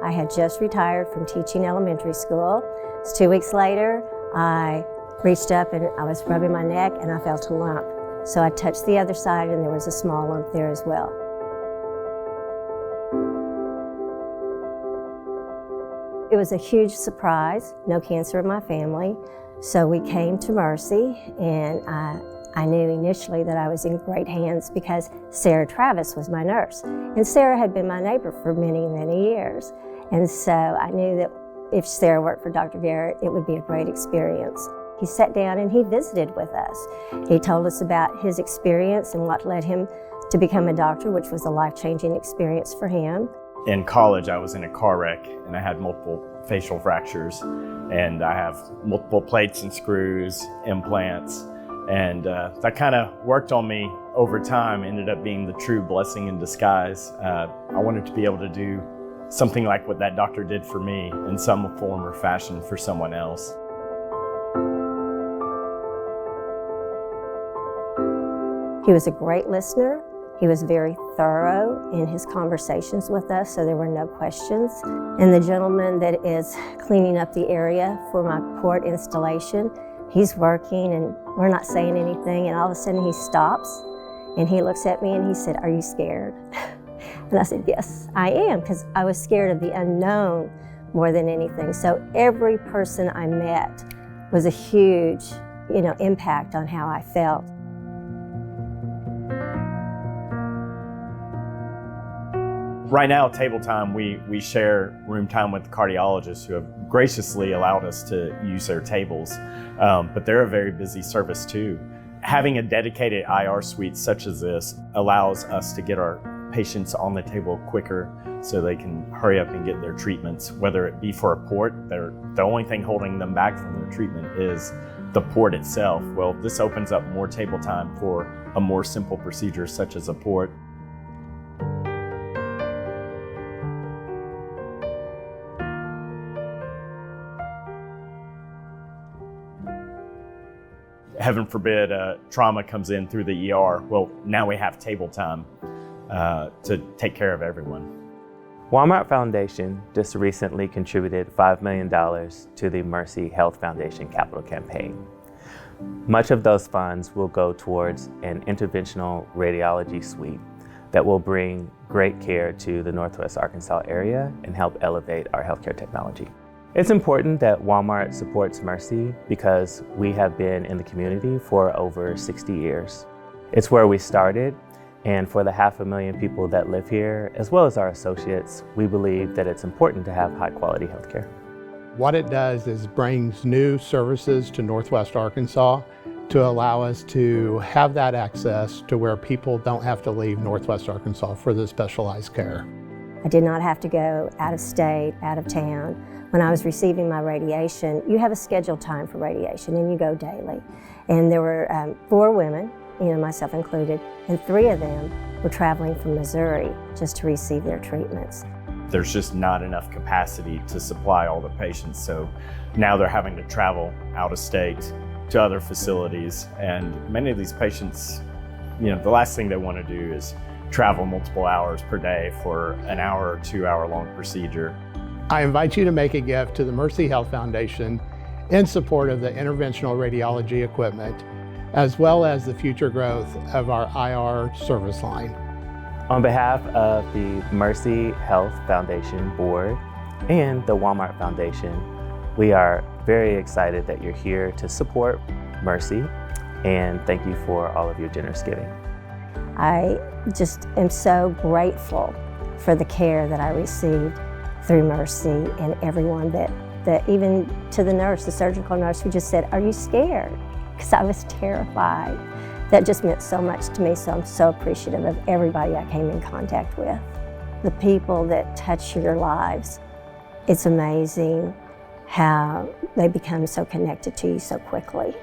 I had just retired from teaching elementary school. So 2 weeks later, I reached up and I was rubbing my neck and I felt a lump. So I touched the other side and there was a small lump there as well. It was a huge surprise, no cancer in my family. So we came to Mercy, and I knew initially that I was in great hands because Sarah Travis was my nurse. And Sarah had been my neighbor for many, many years. And so I knew that if Sarah worked for Dr. Garrett, it would be a great experience. He sat down and he visited with us. He told us about his experience and what led him to become a doctor, which was a life-changing experience for him. In college, I was in a car wreck and I had multiple facial fractures, and I have multiple plates and screws, implants, and that kind of worked on me over time, ended up being the true blessing in disguise. I wanted to be able to do something like what that doctor did for me in some form or fashion for someone else. He was a great listener. He was very thorough in his conversations with us, so there were no questions. And the gentleman that is cleaning up the area for my port installation, he's working and we're not saying anything, and all of a sudden he stops and he looks at me and he said, "Are you scared?" And I said, "Yes, I am," because I was scared of the unknown more than anything. So every person I met was a huge, impact on how I felt. Right now at Table Time, we share room time with cardiologists who have graciously allowed us to use their tables, but they're a very busy service too. Having a dedicated IR suite such as this allows us to get our patients on the table quicker so they can hurry up and get their treatments, whether it be for a port. The only thing holding them back from their treatment is the port itself. Well, this opens up more table time for a more simple procedure such as a port. Heaven forbid trauma comes in through the ER. Well, now we have table time to take care of everyone. Walmart Foundation just recently contributed $5 million to the Mercy Health Foundation capital campaign. Much of those funds will go towards an interventional radiology suite that will bring great care to the Northwest Arkansas area and help elevate our healthcare technology. It's important that Walmart supports Mercy because we have been in the community for over 60 years. It's where we started, and for the 500,000 people that live here, as well as our associates, we believe that it's important to have high-quality healthcare. What it does is brings new services to Northwest Arkansas to allow us to have that access to where people don't have to leave Northwest Arkansas for the specialized care. I did not have to go out of state, out of town. When I was receiving my radiation, you have a scheduled time for radiation and you go daily. And there were 4 women, myself included, and 3 of them were traveling from Missouri just to receive their treatments. There's just not enough capacity to supply all the patients, so now they're having to travel out of state to other facilities, and many of these patients, the last thing they want to do is travel multiple hours per day for an hour or 2 hour long procedure. I invite you to make a gift to the Mercy Health Foundation in support of the interventional radiology equipment, as well as the future growth of our IR service line. On behalf of the Mercy Health Foundation Board and the Walmart Foundation, we are very excited that you're here to support Mercy, and thank you for all of your generous giving. I just am so grateful for the care that I received through Mercy, and everyone that even to the nurse, the surgical nurse, who just said, "Are you scared?" Because I was terrified. That just meant so much to me, so I'm so appreciative of everybody I came in contact with. The people that touch your lives, it's amazing how they become so connected to you so quickly.